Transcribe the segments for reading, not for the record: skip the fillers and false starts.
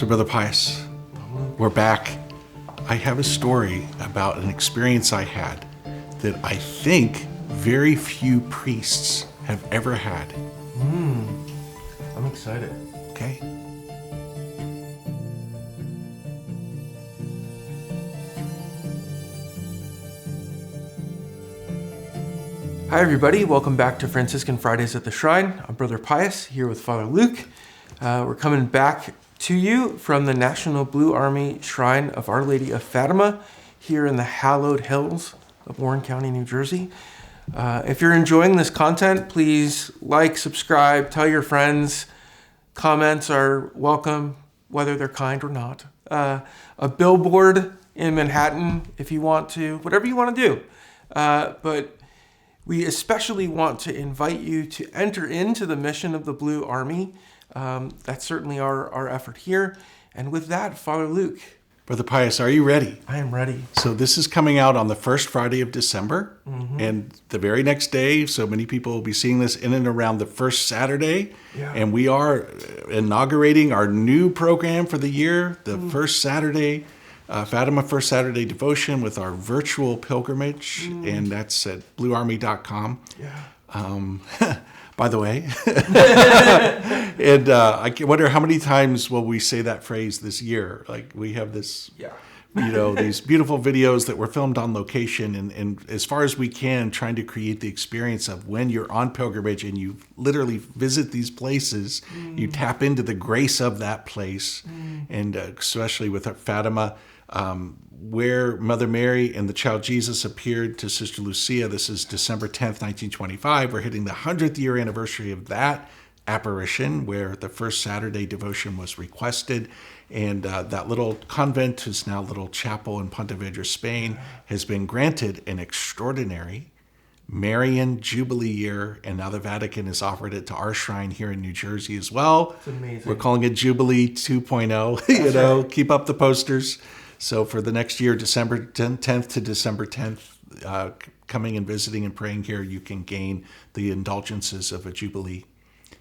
So, Brother Pius, we're back. I have a story about an experience I had that I think very few priests have ever had. I'm excited. Okay? Hi everybody, welcome back to Franciscan Fridays at the Shrine. I'm Brother Pius, here with Father Luke. We're coming back to you from the National Blue Army Shrine of Our Lady of Fatima here in the hallowed hills of Warren County, New Jersey. If you're enjoying this content, please like, subscribe, tell your friends. Comments are welcome, whether they're kind or not. A billboard in Manhattan, if you want to, whatever you want to do. But we especially want to invite you to enter into the mission of the Blue Army. That's certainly our effort here. And with that, Father Luke. Brother Pius, are you ready? I am ready. So this is coming out on the first Friday of December. And the very next day, so many people will be seeing this in and around the first Saturday. Yeah. And we are inaugurating our new program for the year, the first Saturday, Fatima First Saturday Devotion with our virtual pilgrimage. And that's at bluearmy.com. Yeah. By the way. And I wonder how many times will we say that phrase this year? Like we have this, these beautiful videos that were filmed on location. And as far as we can, trying to create the experience of when you're on pilgrimage and you literally visit these places, you tap into the grace of that place. And especially with Fatima, where Mother Mary and the child Jesus appeared to Sister Lucia. This is December 10th, 1925. We're hitting the 100th year anniversary of that apparition where the first Saturday devotion was requested. And that little convent, who's now a little chapel in Pontevedra, Spain, has been granted an extraordinary Marian Jubilee Year. And now the Vatican has offered it to our shrine here in New Jersey as well. It's amazing. We're calling it Jubilee 2.0. Right. Keep up the posters. So for the next year, December 10th to December 10th, coming and visiting and praying here, you can gain the indulgences of a Jubilee.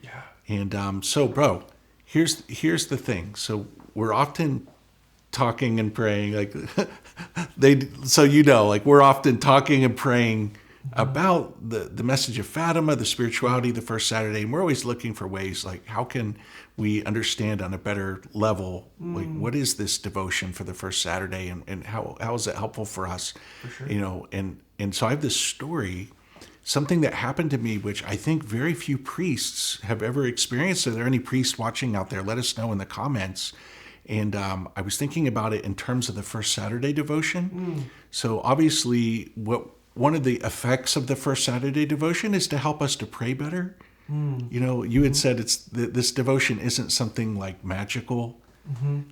Yeah. And so, bro, here's the thing. So we're often talking and praying, like we're often talking and praying about the message of Fatima, the spirituality, the first Saturday. And we're always looking for ways, like how can we understand on a better level, like what is this devotion for the first Saturday and how is it helpful for us? For sure. And so I have this story, something that happened to me, which I think very few priests have ever experienced. Are there any priests watching out there? Let us know in the comments. And I was thinking about it in terms of the first Saturday devotion. So obviously one of the effects of the first Saturday devotion is to help us to pray better. You had said this devotion isn't something like magical,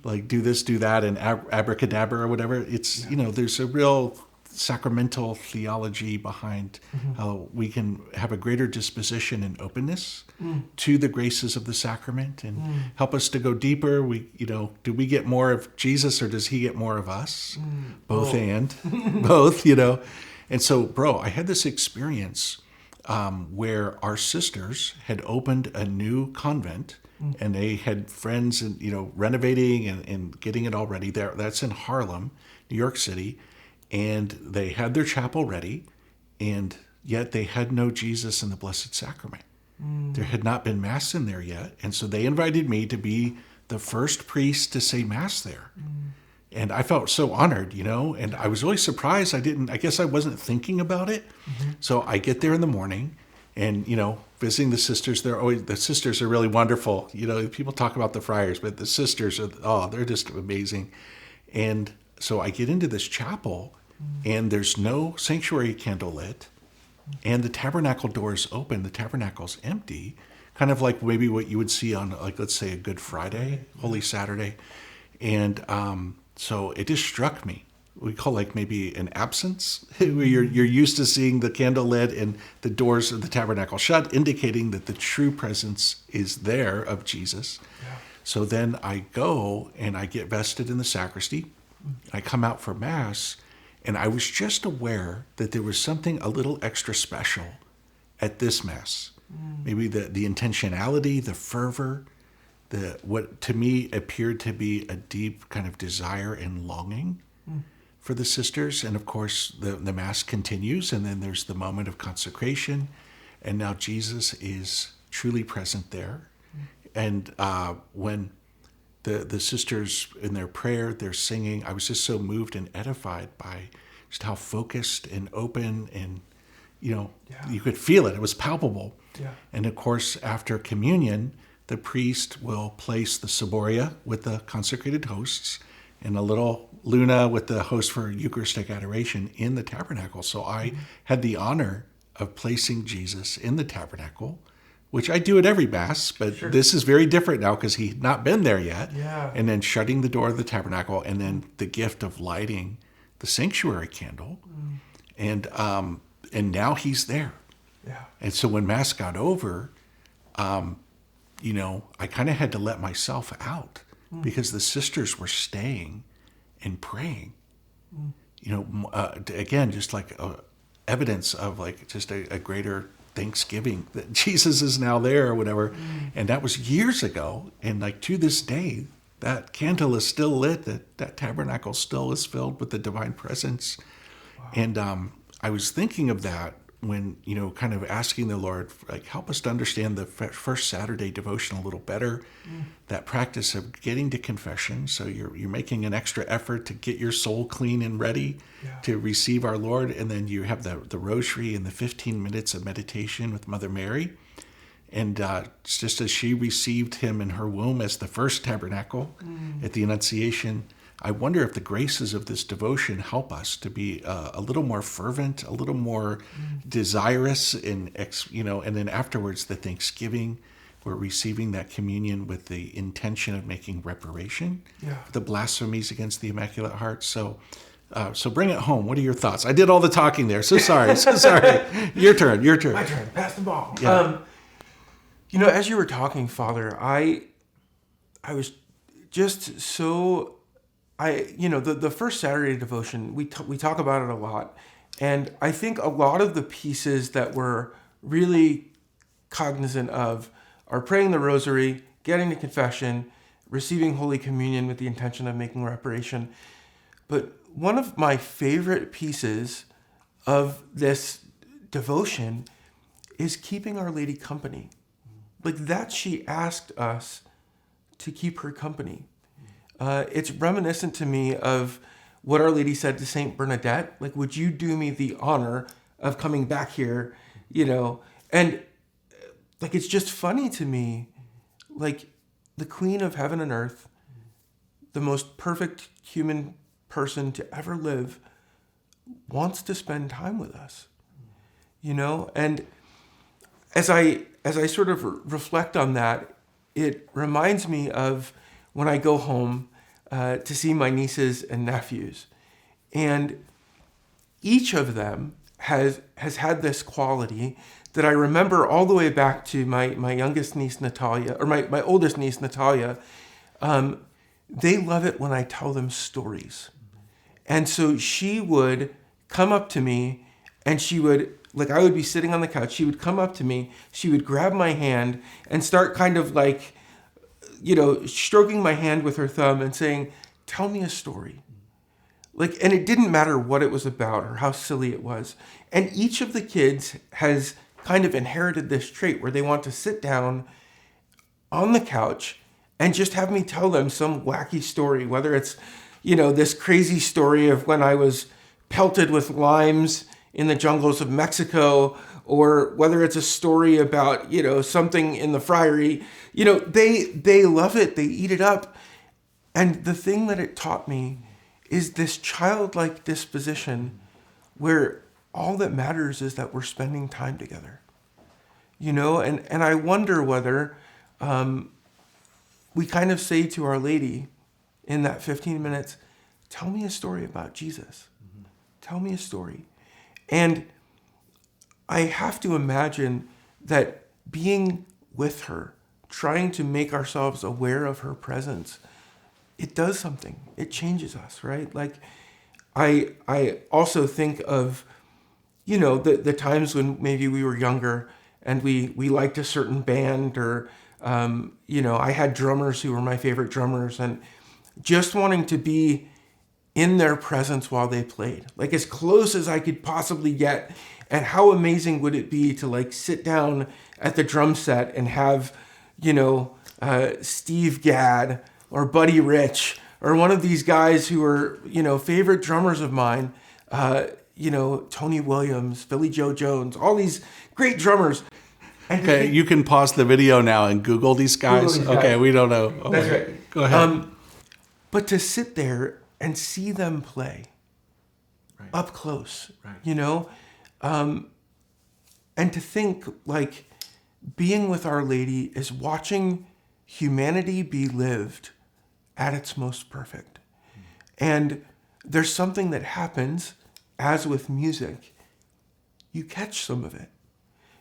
like do this, do that, and abracadabra or whatever. It's, there's a real sacramental theology behind how we can have a greater disposition and openness to the graces of the sacrament and help us to go deeper. Do we get more of Jesus or does he get more of us? Both. And so, bro, I had this experience where our sisters had opened a new convent and they had friends and, renovating and getting it all ready there. That's in Harlem, New York City. And they had their chapel ready, and yet they had no Jesus in the Blessed Sacrament. There had not been Mass in there yet. And so they invited me to be the first priest to say Mass there. And I felt so honored, and I was really surprised. I guess I wasn't thinking about it. So I get there in the morning and, visiting the sisters. The sisters are really wonderful. People talk about the friars, but the sisters they're just amazing. And so I get into this chapel and there's no sanctuary candle lit and the tabernacle door is open. The tabernacle's empty, kind of like maybe what you would see on, like, let's say a Good Friday, Holy Saturday. And, so it just struck me. We call like maybe an absence, where you're used to seeing the candle lit and the doors of the tabernacle shut, indicating that the true presence is there of Jesus. Yeah. So then I go and I get vested in the sacristy. I come out for Mass, and I was just aware that there was something a little extra special at this Mass. Maybe the intentionality, the fervor, what to me appeared to be a deep kind of desire and longing for the sisters. And of course, the Mass continues, and then there's the moment of consecration, and now Jesus is truly present there. And when the sisters in their prayer, they're singing, I was just so moved and edified by just how focused and open, and you could feel it. It was palpable. Yeah. And of course, after communion, the priest will place the ciboria with the consecrated hosts and a little luna with the host for Eucharistic adoration in the tabernacle. So I had the honor of placing Jesus in the tabernacle, which I do at every Mass, but this is very different now because he'd not been there yet. Yeah. And then shutting the door of the tabernacle, and then the gift of lighting the sanctuary candle. And now he's there. Yeah. And so when Mass got over, I kind of had to let myself out because the sisters were staying and praying. Again, just like evidence of like just a greater thanksgiving that Jesus is now there or whatever. And that was years ago. And like to this day, that candle is still lit, that tabernacle still is filled with the divine presence. Wow. And I was thinking of that when, kind of asking the Lord, like, help us to understand the first Saturday devotion a little better, that practice of getting to confession. So you're making an extra effort to get your soul clean and ready to receive our Lord. And then you have the Rosary and the 15 minutes of meditation with Mother Mary. And just as she received him in her womb as the first tabernacle at the Annunciation, I wonder if the graces of this devotion help us to be a little more fervent, a little more desirous, and then afterwards the thanksgiving. We're receiving that communion with the intention of making reparation for the blasphemies against the Immaculate Heart. So bring it home. What are your thoughts? I did all the talking there. So sorry. Your turn. My turn. Pass the ball. Yeah. As you were talking, Father, I was just so. The first Saturday devotion, we talk about it a lot. And I think a lot of the pieces that we're really cognizant of are praying the Rosary, getting to confession, receiving Holy Communion with the intention of making reparation. But one of my favorite pieces of this devotion is keeping Our Lady company. Like that she asked us to keep her company. It's reminiscent to me of what Our Lady said to Saint Bernadette. Like, would you do me the honor of coming back here? And like, it's just funny to me, like the Queen of Heaven and Earth, the most perfect human person to ever live, wants to spend time with us, and as I sort of reflect on that, it reminds me of when I go home to see my nieces and nephews. And each of them has had this quality that I remember all the way back to my youngest niece, Natalia, or my oldest niece, Natalia. They love it when I tell them stories. And so she would come up to me and she would, like I would be sitting on the couch, she would come up to me, she would grab my hand and start kind of like, stroking my hand with her thumb and saying, tell me a story. And it didn't matter what it was about or how silly it was. And each of the kids has kind of inherited this trait where they want to sit down on the couch and just have me tell them some wacky story, whether it's, this crazy story of when I was pelted with limes in the jungles of Mexico, or whether it's a story about, something in the friary. They love it. They eat it up. And the thing that it taught me is this childlike disposition where all that matters is that we're spending time together. And I wonder whether we kind of say to Our Lady in that 15 minutes, tell me a story about Jesus. Tell me a story. And I have to imagine that being with her, trying to make ourselves aware of her presence, it does something. It changes us, right? Like, I also think of, the times when maybe we were younger and we liked a certain band, or I had drummers who were my favorite drummers, and just wanting to be in their presence while they played, like as close as I could possibly get. And how amazing would it be to like sit down at the drum set and have, Steve Gadd or Buddy Rich or one of these guys who are, favorite drummers of mine, Tony Williams, Philly Joe Jones, all these great drummers. And Okay, you can pause the video now and Google these guys. Okay, we don't know. Oh, that's right. Go ahead. But to sit there and see them play up close, and to think like being with Our Lady is watching humanity be lived at its most perfect. And there's something that happens, as with music, you catch some of it.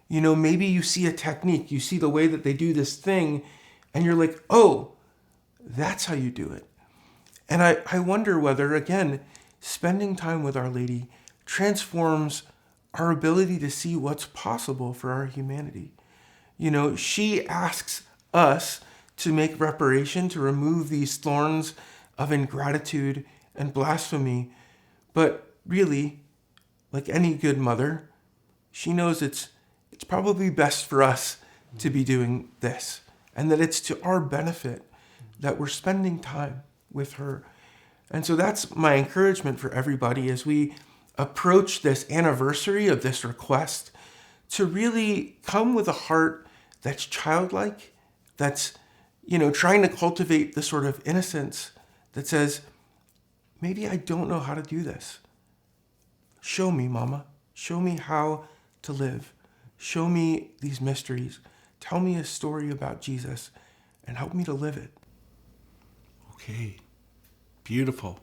Maybe you see a technique, you see the way that they do this thing, and you're like, oh, that's how you do it. And I wonder whether, again, spending time with Our Lady transforms our ability to see what's possible for our humanity. She asks us to make reparation, to remove these thorns of ingratitude and blasphemy. But really, like any good mother, she knows it's probably best for us to be doing this, and that it's to our benefit that we're spending time with her. And so that's my encouragement for everybody as we approach this anniversary of this request, to really come with a heart that's childlike, that's, trying to cultivate the sort of innocence that says, maybe I don't know how to do this. Show me, Mama. Show me how to live. Show me these mysteries. Tell me a story about Jesus and help me to live it. Okay. Beautiful.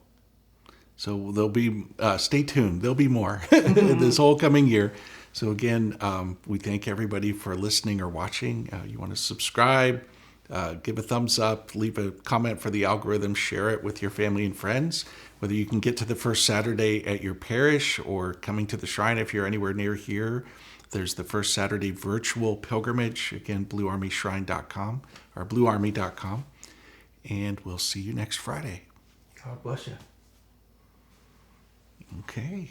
So there'll be, stay tuned. There'll be more this whole coming year. So again, we thank everybody for listening or watching. You want to subscribe, give a thumbs up, leave a comment for the algorithm, share it with your family and friends. Whether you can get to the first Saturday at your parish or coming to the shrine if you're anywhere near here, there's the first Saturday virtual pilgrimage. Again, bluearmyshrine.com or bluearmy.com. And we'll see you next Friday. God bless you. Okay.